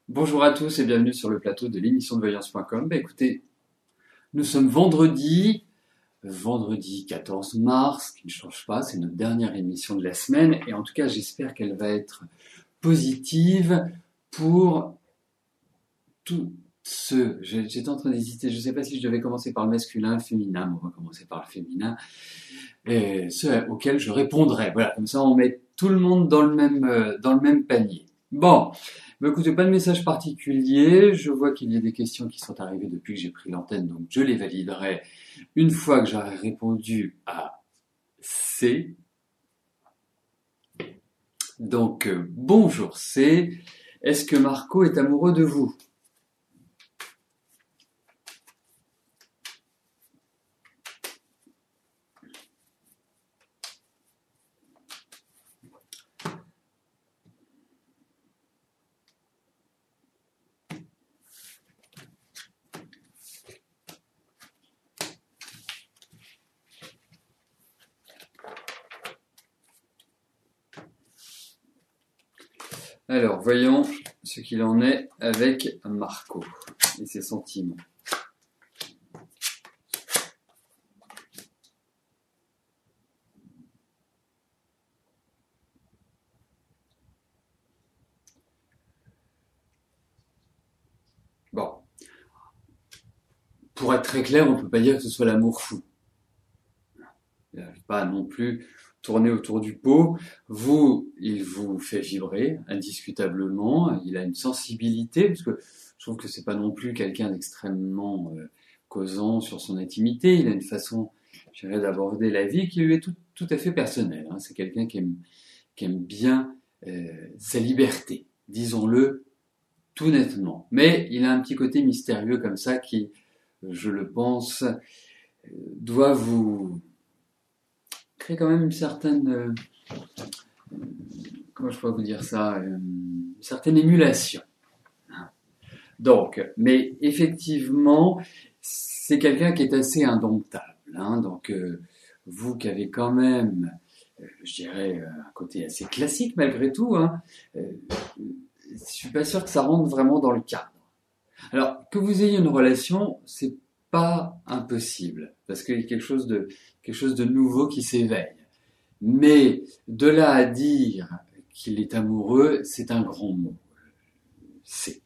Bonjour à tous et bienvenue sur le plateau de l'émission de voyance.com. Écoutez, nous sommes vendredi 14 mars, qui ne change pas, c'est notre dernière émission de la semaine et en tout cas j'espère qu'elle va être positive pour tous ceux. J'étais en train d'hésiter, je ne sais pas si je devais commencer par le masculin, le féminin, mais on va commencer par le féminin, et ceux auxquels je répondrai. Voilà, comme ça on met tout le monde dans le même panier. Bon. Bah, écoutez, pas de message particulier. Je vois qu'il y a des questions qui sont arrivées depuis que j'ai pris l'antenne, donc je les validerai une fois que j'aurai répondu à C. Donc, bonjour C. Est-ce que Marco est amoureux de vous? Alors, voyons ce qu'il en est avec Marco et ses sentiments. Bon, pour être très clair, on ne peut pas dire que ce soit l'amour fou. Il n'arrive pas non plus tourner autour du pot. Vous, il vous fait vibrer, indiscutablement. Il a une sensibilité, parce que je trouve que c'est pas non plus quelqu'un d'extrêmement causant sur son intimité. Il a une façon, je dirais, d'aborder la vie qui lui est tout à fait personnelle. Hein. C'est quelqu'un qui aime bien sa liberté, disons-le tout nettement. Mais il a un petit côté mystérieux comme ça qui, je le pense, doit vous créer quand même une certaine comment je pourrais vous dire ça, une certaine émulation. Donc, mais effectivement, c'est quelqu'un qui est assez indomptable. Hein, donc, vous qui avez quand même, je dirais, un côté assez classique malgré tout, hein, je suis pas sûr que ça rentre vraiment dans le cadre. Alors, que vous ayez une relation, c'est pas impossible, parce qu'il y a quelque chose de nouveau qui s'éveille. Mais de là à dire qu'il est amoureux, c'est un grand mot. C'est.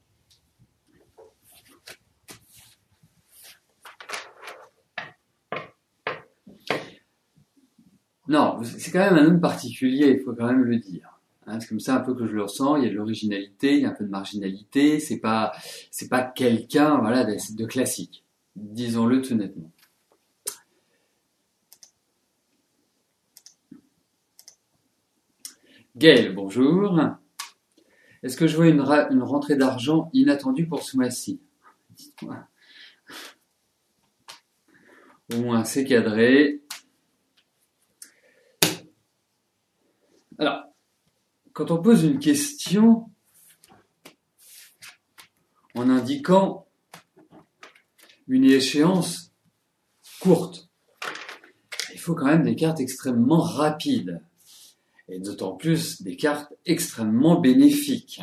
Non, c'est quand même un homme particulier, il faut quand même le dire. Hein, c'est comme ça un peu que je le ressens. Il y a de l'originalité, il y a un peu de marginalité. C'est pas quelqu'un, voilà, de classique. Disons-le tout nettement. Gaël, bonjour. Est-ce que je vois une rentrée d'argent inattendue pour ce mois-ci? Dites-moi. Au moins, c'est cadré. Alors, quand on pose une question en indiquant une échéance courte, il faut quand même des cartes extrêmement rapides. Et d'autant plus des cartes extrêmement bénéfiques.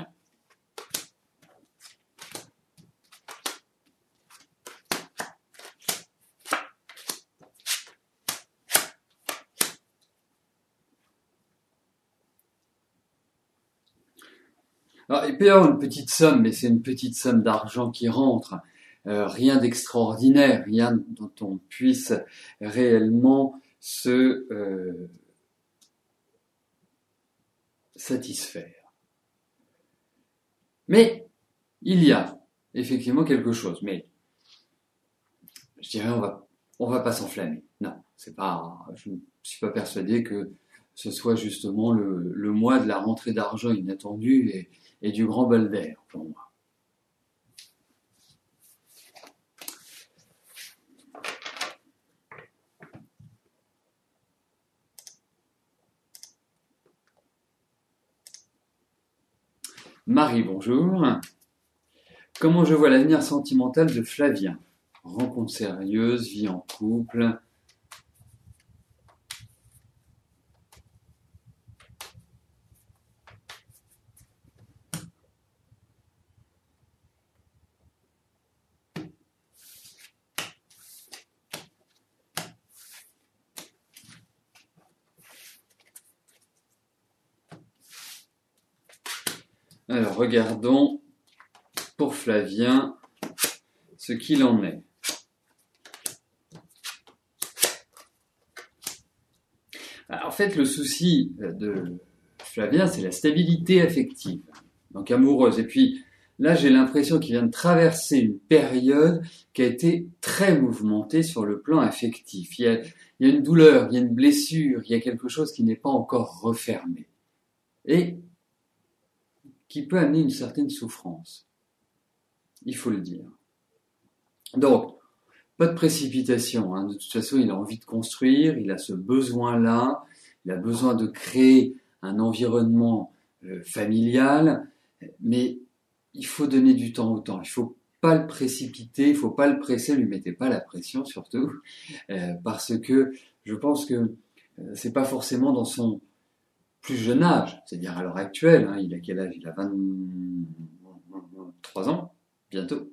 Alors, il peut y avoir une petite somme, mais c'est une petite somme d'argent qui rentre. Rien d'extraordinaire, rien dont on puisse réellement se satisfaire. Mais il y a effectivement quelque chose. Mais je dirais on va pas s'enflammer. Non, c'est pas. Je ne suis pas persuadé que ce soit justement le mois de la rentrée d'argent inattendue et du grand bol d'air pour moi. Marie, bonjour. Comment je vois l'avenir sentimental de Flavien? Rencontre sérieuse, vie en couple. Alors, regardons pour Flavien ce qu'il en est. En fait, le souci de Flavien, c'est la stabilité affective, donc amoureuse. Et puis, là, j'ai l'impression qu'il vient de traverser une période qui a été très mouvementée sur le plan affectif. Il y a une douleur, il y a une blessure, il y a quelque chose qui n'est pas encore refermé. Et qui peut amener une certaine souffrance. Il faut le dire. Donc, pas de précipitation. De toute façon, il a envie de construire, il a ce besoin-là, il a besoin de créer un environnement familial, mais il faut donner du temps au temps. Il faut pas le précipiter, il faut pas le presser, lui mettez pas la pression surtout, parce que je pense que c'est pas forcément dans son plus jeune âge, c'est-à-dire à l'heure actuelle, il a quel âge? Il a 23 ans, bientôt.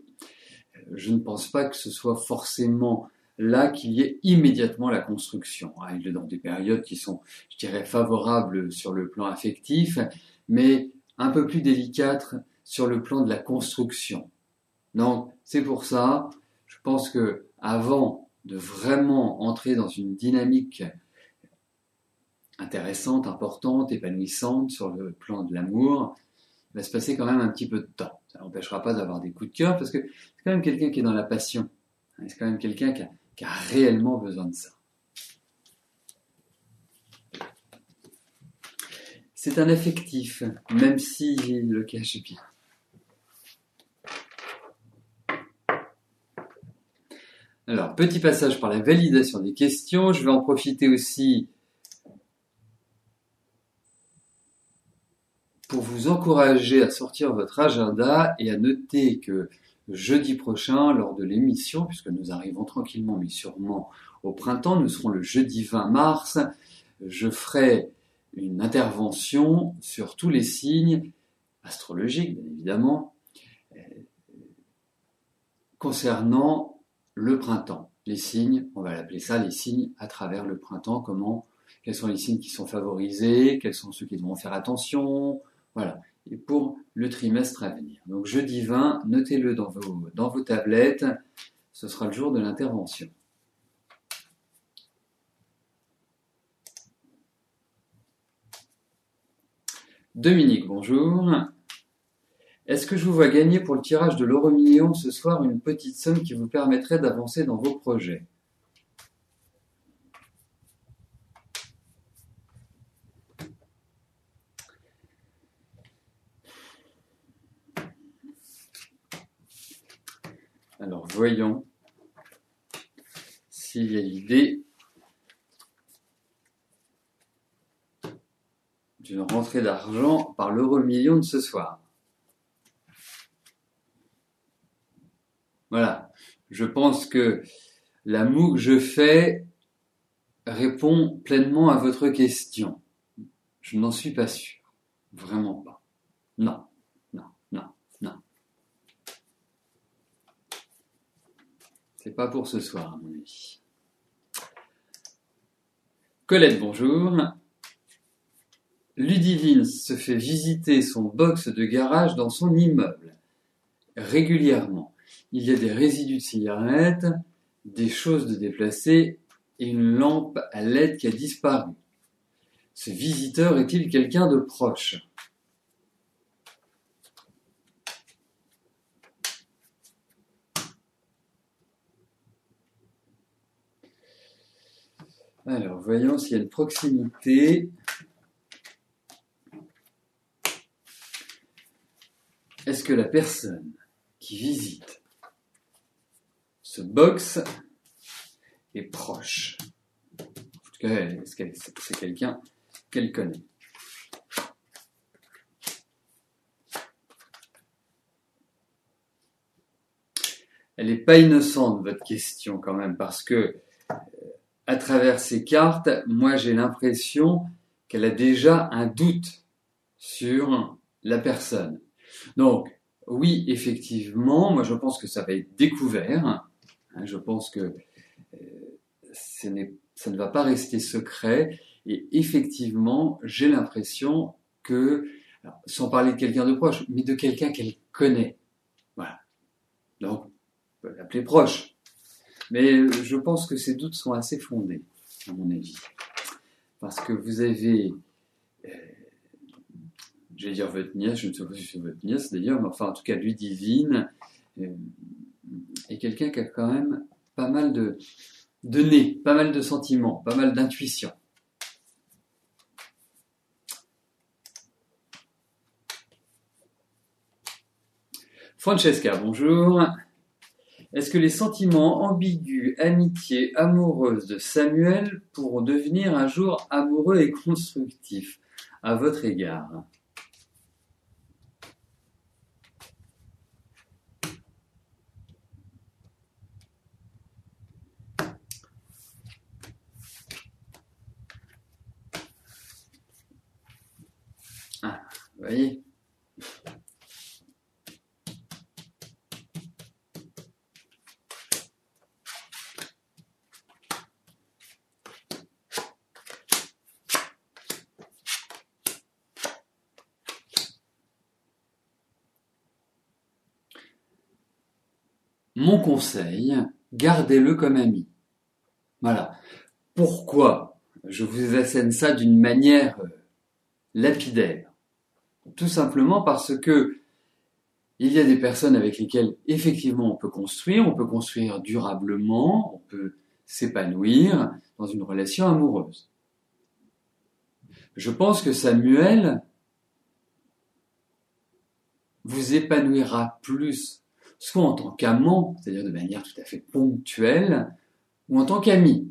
Je ne pense pas que ce soit forcément là qu'il y ait immédiatement la construction. Il est dans des périodes qui sont, je dirais, favorables sur le plan affectif, mais un peu plus délicates sur le plan de la construction. Donc, c'est pour ça, je pense que avant de vraiment entrer dans une dynamique intéressante, importante, épanouissante sur le plan de l'amour, il va se passer quand même un petit peu de temps. Ça n'empêchera pas d'avoir des coups de cœur, parce que c'est quand même quelqu'un qui est dans la passion. C'est quand même quelqu'un qui a réellement besoin de ça. C'est un affectif, même s'il le cache bien. Alors, petit passage par la validation des questions. Je vais en profiter aussi pour vous encourager à sortir votre agenda et à noter que jeudi prochain, lors de l'émission, puisque nous arrivons tranquillement mais sûrement au printemps, nous serons le jeudi 20 mars, je ferai une intervention sur tous les signes astrologiques, bien évidemment, concernant le printemps. Les signes, on va l'appeler ça, les signes à travers le printemps, quels sont les signes qui sont favorisés, quels sont ceux qui devront faire attention, voilà. Et pour le trimestre à venir. Donc jeudi 20, notez-le dans vos tablettes, ce sera le jour de l'intervention. Dominique, bonjour. Est-ce que je vous vois gagner pour le tirage de l'euro-million ce soir une petite somme qui vous permettrait d'avancer dans vos projets? Alors, voyons s'il y a l'idée d'une rentrée d'argent par l'euro-million de ce soir. Voilà. Je pense que la moue que je fais répond pleinement à votre question. Je n'en suis pas sûr. Vraiment pas. Non. C'est pas pour ce soir, à mon avis. Colette, bonjour. Ludivine se fait visiter son box de garage dans son immeuble régulièrement. Il y a des résidus de cigarettes, des choses de déplacées et une lampe à LED qui a disparu. Ce visiteur est-il quelqu'un de proche? Alors, voyons s'il y a une proximité. Est-ce que la personne qui visite ce box est proche? En tout cas, est-ce que c'est quelqu'un qu'elle connaît? Elle n'est pas innocente, votre question, quand même, parce que à travers ces cartes, moi j'ai l'impression qu'elle a déjà un doute sur la personne. Donc, oui, effectivement, moi je pense que ça va être découvert. Je pense que ça ne va pas rester secret. Et effectivement, j'ai l'impression que Alors, sans parler de quelqu'un de proche, mais de quelqu'un qu'elle connaît. Voilà. Donc, on peut l'appeler proche. Mais je pense que ces doutes sont assez fondés, à mon avis. Parce que vous avez, je vais dire votre nièce, je ne sais pas si c'est votre nièce d'ailleurs, mais enfin en tout cas Ludivine, est quelqu'un qui a quand même pas mal de nez, pas mal de sentiments, pas mal d'intuition. Francesca, bonjour. Est-ce que les sentiments ambigus, amitié, amoureuse de Samuel pourront devenir un jour amoureux et constructifs à votre égard? Ah, vous voyez? Mon conseil, gardez-le comme ami. Voilà. Pourquoi je vous assène ça d'une manière lapidaire? Tout simplement parce que il y a des personnes avec lesquelles effectivement on peut construire durablement, on peut s'épanouir dans une relation amoureuse. Je pense que Samuel vous épanouira plus, soit en tant qu'amant, c'est-à-dire de manière tout à fait ponctuelle, ou en tant qu'ami.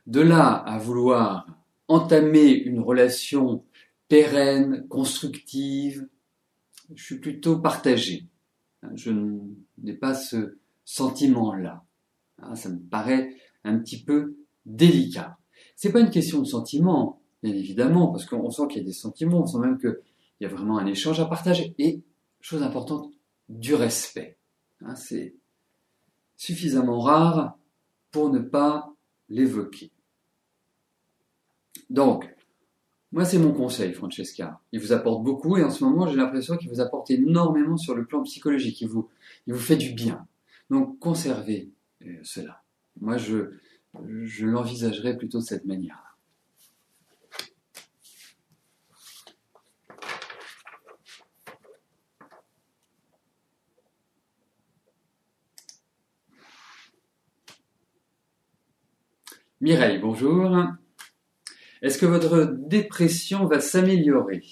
De là à vouloir entamer une relation pérenne, constructive, je suis plutôt partagé. Je n'ai pas ce sentiment-là. Ça me paraît un petit peu délicat. C'est pas une question de sentiment, bien évidemment, parce qu'on sent qu'il y a des sentiments, on sent même qu'il y a vraiment un échange à partager. Et, chose importante, du respect. C'est suffisamment rare pour ne pas l'évoquer. Donc, moi c'est mon conseil, Francesca. Il vous apporte beaucoup et en ce moment j'ai l'impression qu'il vous apporte énormément sur le plan psychologique. Il vous fait du bien. Donc conservez cela. Moi je l'envisagerais plutôt de cette manière-là. Mireille, bonjour. Est-ce que votre dépression va s'améliorer?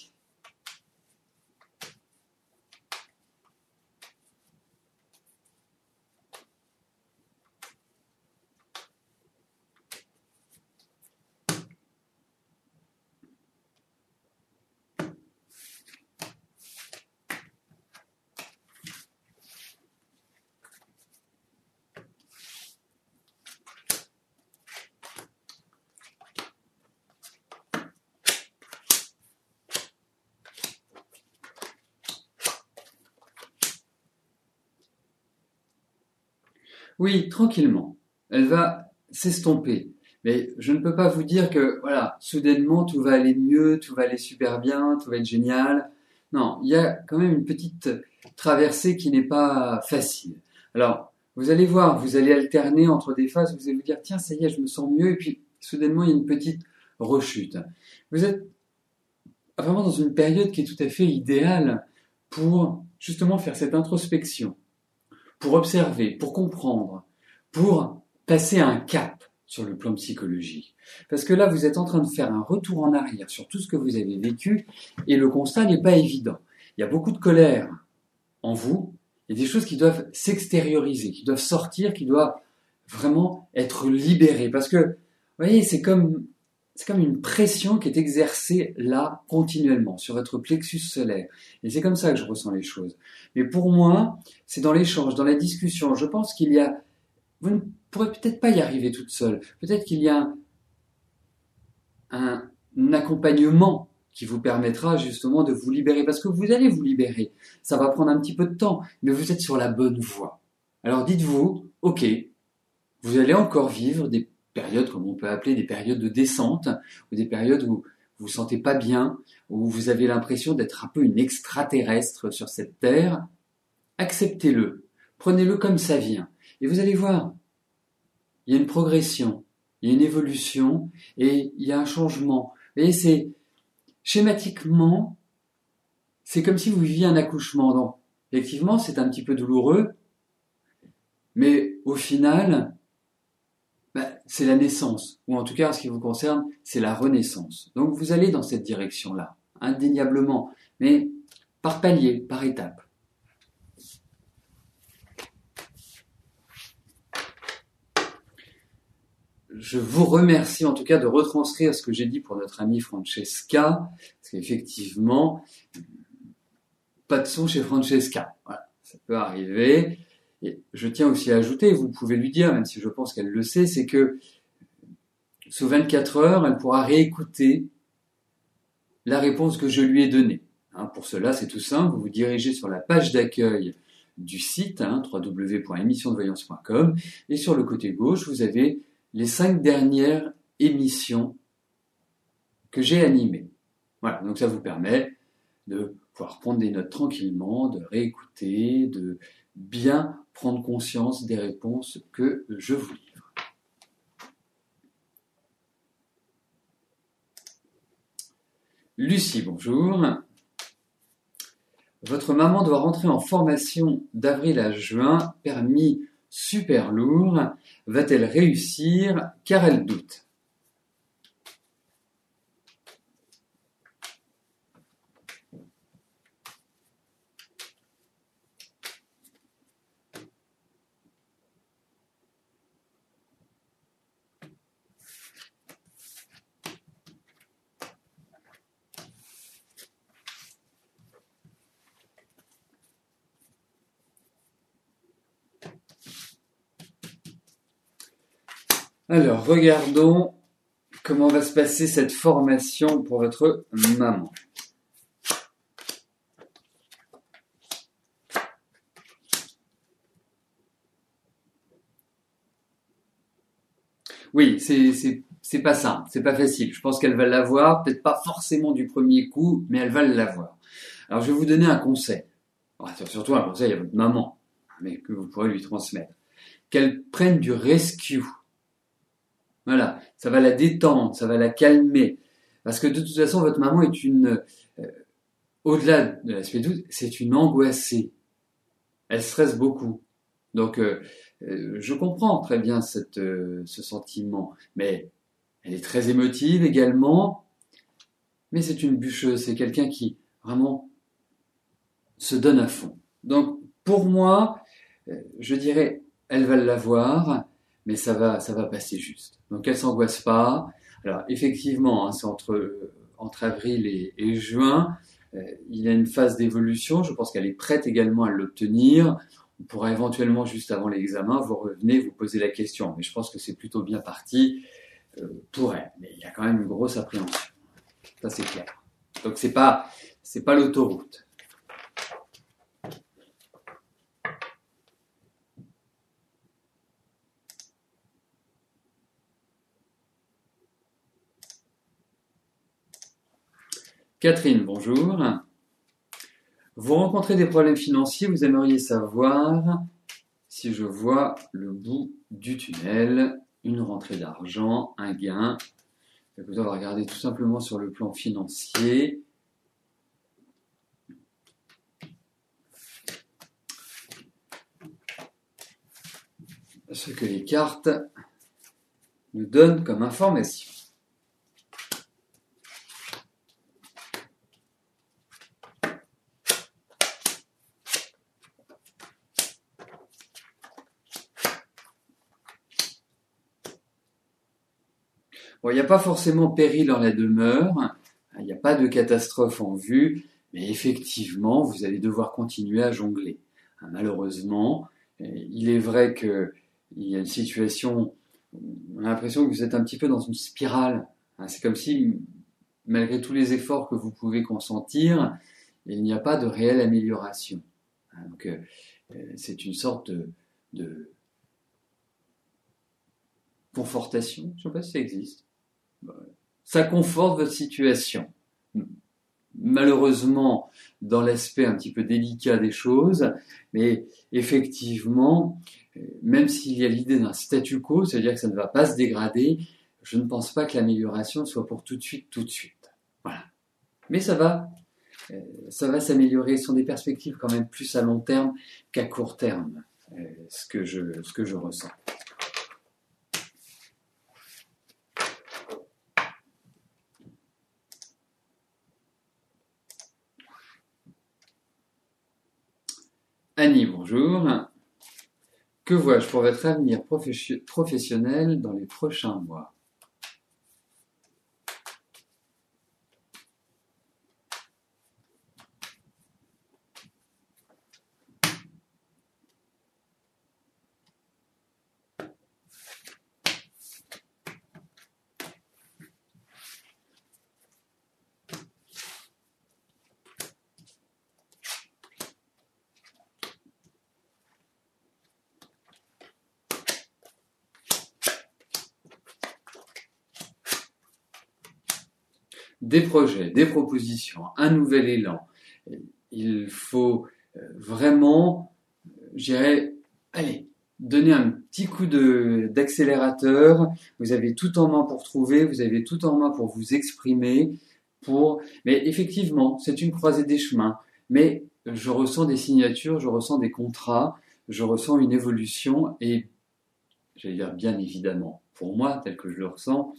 Oui, tranquillement. Elle va s'estomper. Mais je ne peux pas vous dire que, voilà, soudainement, tout va aller mieux, tout va aller super bien, tout va être génial. Non, il y a quand même une petite traversée qui n'est pas facile. Alors, vous allez voir, vous allez alterner entre des phases, vous allez vous dire, tiens, ça y est, je me sens mieux, et puis, soudainement, il y a une petite rechute. Vous êtes vraiment dans une période qui est tout à fait idéale pour, justement, faire cette introspection, pour observer, pour comprendre, pour passer un cap sur le plan psychologique. Parce que là, vous êtes en train de faire un retour en arrière sur tout ce que vous avez vécu et le constat n'est pas évident. Il y a beaucoup de colère en vous, il y a des choses qui doivent s'extérioriser, qui doivent sortir, qui doivent vraiment être libérées. Parce que, vous voyez, c'est comme une pression qui est exercée là, continuellement, sur votre plexus solaire. Et c'est comme ça que je ressens les choses. Mais pour moi, c'est dans l'échange, dans la discussion. Je pense qu'il y a... Vous ne pourrez peut-être pas y arriver toute seule. Peut-être qu'il y a un accompagnement qui vous permettra justement de vous libérer. Parce que vous allez vous libérer. Ça va prendre un petit peu de temps, mais vous êtes sur la bonne voie. Alors dites-vous, ok, vous allez encore vivre des périodes, comme on peut appeler des périodes de descente, ou des périodes où vous sentez pas bien, ou vous avez l'impression d'être un peu une extraterrestre sur cette terre, acceptez-le. Prenez-le comme ça vient. Et vous allez voir, il y a une progression, il y a une évolution, et il y a un changement. Et c'est, schématiquement, c'est comme si vous viviez un accouchement. Donc, effectivement, c'est un petit peu douloureux, mais au final, c'est la naissance, ou en tout cas, en ce qui vous concerne, c'est la renaissance. Donc vous allez dans cette direction-là, indéniablement, mais par palier, par étape. Je vous remercie en tout cas de retranscrire ce que j'ai dit pour notre amie Francesca, parce qu'effectivement, pas de son chez Francesca. Voilà, ça peut arriver. Et je tiens aussi à ajouter, vous pouvez lui dire, même si je pense qu'elle le sait, c'est que sous 24 heures, elle pourra réécouter la réponse que je lui ai donnée. Pour cela, c'est tout simple, vous vous dirigez sur la page d'accueil du site, www.émissiondevoyance.com, et sur le côté gauche, vous avez les 5 dernières émissions que j'ai animées. Voilà, donc ça vous permet de pouvoir prendre des notes tranquillement, de réécouter, de bien prendre conscience des réponses que je vous livre. Lucie, bonjour. Votre maman doit rentrer en formation d'avril à juin, permis super lourd. Va-t-elle réussir car elle doute? Alors, regardons comment va se passer cette formation pour votre maman. Oui, c'est pas simple, c'est pas facile. Je pense qu'elle va l'avoir, peut-être pas forcément du premier coup, mais elle va l'avoir. Alors, je vais vous donner un conseil. Surtout un conseil à votre maman, mais que vous pourrez lui transmettre. Qu'elle prenne du rescue. Voilà, ça va la détendre, ça va la calmer. Parce que de toute façon, votre maman est au-delà de l'aspect doute, c'est une angoissée. Elle stresse beaucoup. Donc, je comprends très bien ce sentiment. Mais elle est très émotive également. Mais c'est une bûcheuse, c'est quelqu'un qui vraiment se donne à fond. Donc, pour moi, je dirais, elle va l'avoir, mais ça va passer juste. Donc, elle s'angoisse pas. Alors, effectivement, c'est entre avril et juin, il y a une phase d'évolution. Je pense qu'elle est prête également à l'obtenir. On pourra éventuellement, juste avant l'examen, vous revenez, vous poser la question. Mais je pense que c'est plutôt bien parti pour elle. Mais il y a quand même une grosse appréhension. Ça, c'est clair. Donc, c'est pas l'autoroute. Catherine, bonjour. Vous rencontrez des problèmes financiers, vous aimeriez savoir si je vois le bout du tunnel, une rentrée d'argent, un gain. Écoutez, on va regarder tout simplement sur le plan financier. Ce que les cartes nous donnent comme information. Bon, il n'y a pas forcément péril dans la demeure, il n'y a pas de catastrophe en vue, mais effectivement, vous allez devoir continuer à jongler. Malheureusement, il est vrai qu'il y a une situation, on a l'impression que vous êtes un petit peu dans une spirale. C'est comme si, malgré tous les efforts que vous pouvez consentir, il n'y a pas de réelle amélioration. Donc, c'est une sorte de confortation, je ne sais pas si ça existe. ça conforte votre situation. Malheureusement, dans l'aspect un petit peu délicat des choses, mais effectivement, même s'il y a l'idée d'un statu quo, c'est-à-dire que ça ne va pas se dégrader, je ne pense pas que l'amélioration soit pour tout de suite, tout de suite. Voilà. Mais ça va s'améliorer. Ce sont des perspectives quand même plus à long terme qu'à court terme, ce que je ressens. Annie, bonjour. Que vois-je pour votre avenir professionnel dans les prochains mois? Des projets, des propositions, un nouvel élan. Il faut vraiment, je dirais, allez, donner un petit coup d'accélérateur. Vous avez tout en main pour trouver, vous avez tout en main pour vous exprimer, mais effectivement, c'est une croisée des chemins. Mais je ressens des signatures, je ressens des contrats, je ressens une évolution et, j'allais dire bien évidemment, pour moi, tel que je le ressens,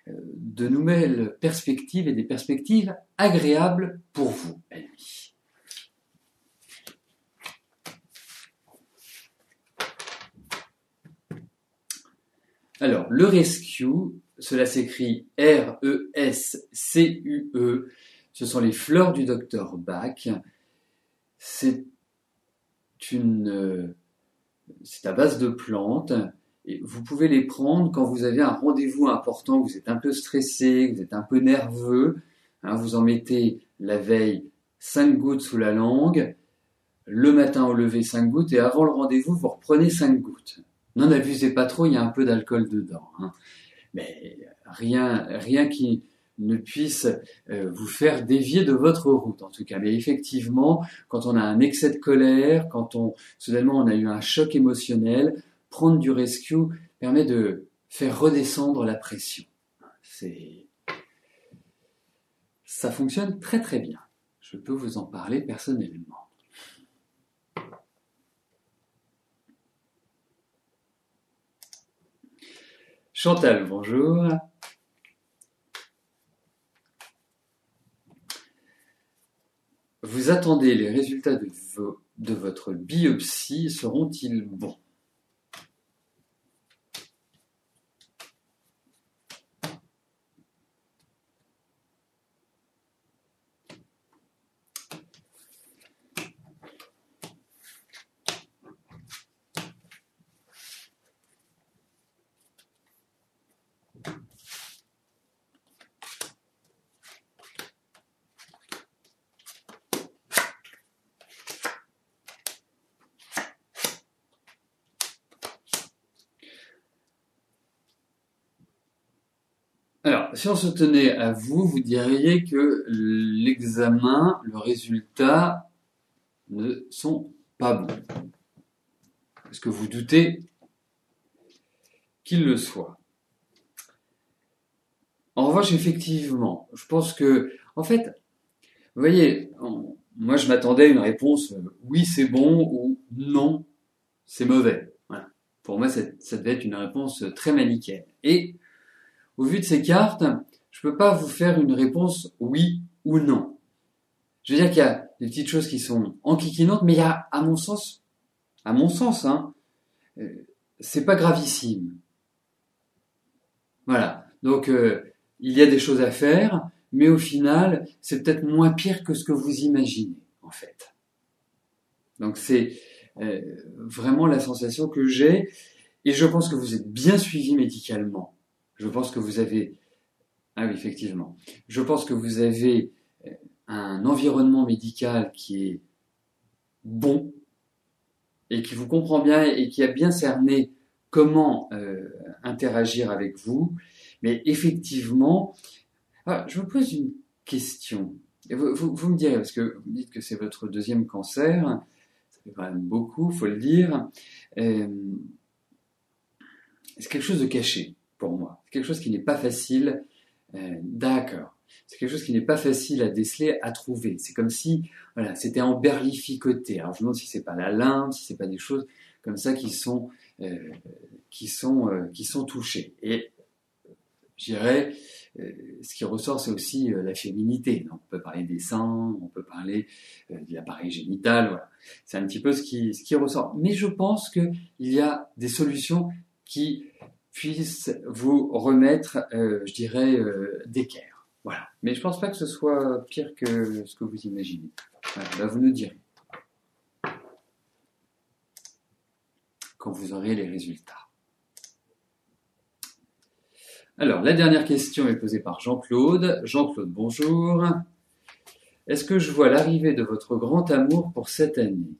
de nouvelles perspectives et des perspectives agréables pour vous, Annie. Alors, le rescue, cela s'écrit R-E-S-C-U-E, ce sont les fleurs du docteur Bach. C'est à base de plantes. Et vous pouvez les prendre quand vous avez un rendez-vous important, vous êtes un peu stressé, vous êtes un peu nerveux. Vous en mettez la veille 5 gouttes sous la langue, le matin au lever 5 gouttes, et avant le rendez-vous, vous reprenez 5 gouttes. N'en abusez pas trop, il y a un peu d'alcool dedans. Mais rien qui ne puisse vous faire dévier de votre route, en tout cas. Mais effectivement, quand on a un excès de colère, soudainement on a eu un choc émotionnel, prendre du rescue permet de faire redescendre la pression. Ça fonctionne très très bien. Je peux vous en parler personnellement. Chantal, bonjour. Vous attendez les résultats de votre biopsie, seront-ils bons? Alors, si on se tenait à vous, vous diriez que l'examen, le résultat ne sont pas bons. Est-ce que vous doutez qu'il le soit? En revanche, effectivement, je pense que, en fait, vous voyez, moi je m'attendais à une réponse oui c'est bon ou non c'est mauvais. Voilà. Pour moi, ça devait être une réponse très manichéenne. Et au vu de ces cartes, je ne peux pas vous faire une réponse oui ou non. Je veux dire qu'il y a des petites choses qui sont enquiquinantes, mais il y a, à mon sens, c'est pas gravissime. Voilà. Donc, il y a des choses à faire, mais au final, c'est peut-être moins pire que ce que vous imaginez, en fait. Donc, c'est vraiment la sensation que j'ai, et je pense que vous êtes bien suivi médicalement. Je pense que vous avez... Ah oui, effectivement. Je pense que vous avez un environnement médical qui est bon et qui vous comprend bien et qui a bien cerné comment interagir avec vous. Mais effectivement, Ah, je vous pose une question. Et vous me direz, parce que vous me dites que c'est votre deuxième cancer, ça fait quand même beaucoup, faut le dire. Euh, c'est quelque chose de caché pour moi. C'est quelque chose qui n'est pas facile. D'accord. C'est quelque chose qui n'est pas facile à déceler, à trouver. C'est comme si, voilà, c'était emberlificoté. Alors je me demande si c'est pas la lymphe, si c'est pas des choses comme ça euh, qui sont touchées. Et je dirais, ce qui ressort, c'est aussi la féminité. Donc, on peut parler des seins, on peut parler de l'appareil génital. Voilà. C'est un petit peu ce qui ressort. Mais je pense qu'il y a des solutions qui puissent vous remettre, je dirais, d'équerre. Voilà. Mais je pense pas que ce soit pire que ce que vous imaginez. Voilà. Là, vous nous direz quand vous aurez les résultats. Alors, la dernière question est posée par Jean-Claude. Jean-Claude, bonjour. Est-ce que je vois l'arrivée de votre grand amour pour cette année?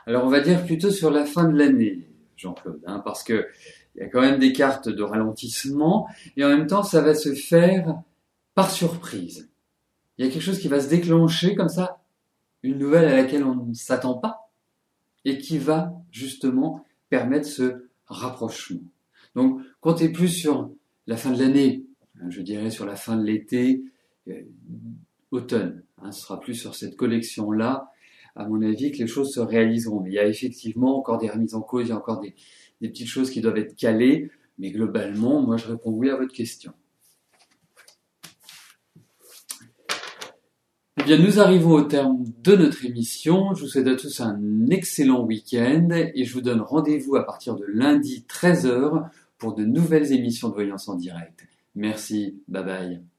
Alors, on va dire plutôt sur la fin de l'année, Jean-Claude, hein, parce que il y a quand même des cartes de ralentissement, et en même temps, ça va se faire par surprise. Il y a quelque chose qui va se déclencher comme ça, une nouvelle à laquelle on ne s'attend pas, et qui va justement permettre ce rapprochement. Donc, comptez plus sur la fin de l'année, je dirais sur la fin de l'été, euh, automne. Hein, ce sera plus sur cette collection-là, à mon avis, que les choses se réaliseront. Mais il y a effectivement encore des remises en cause, il y a encore des petites choses qui doivent être calées, mais globalement, moi je réponds oui à votre question. Eh bien, nous arrivons au terme de notre émission. Je vous souhaite à tous un excellent week-end et je vous donne rendez-vous à partir de lundi 13h pour de nouvelles émissions de Voyance en direct. Merci, bye bye.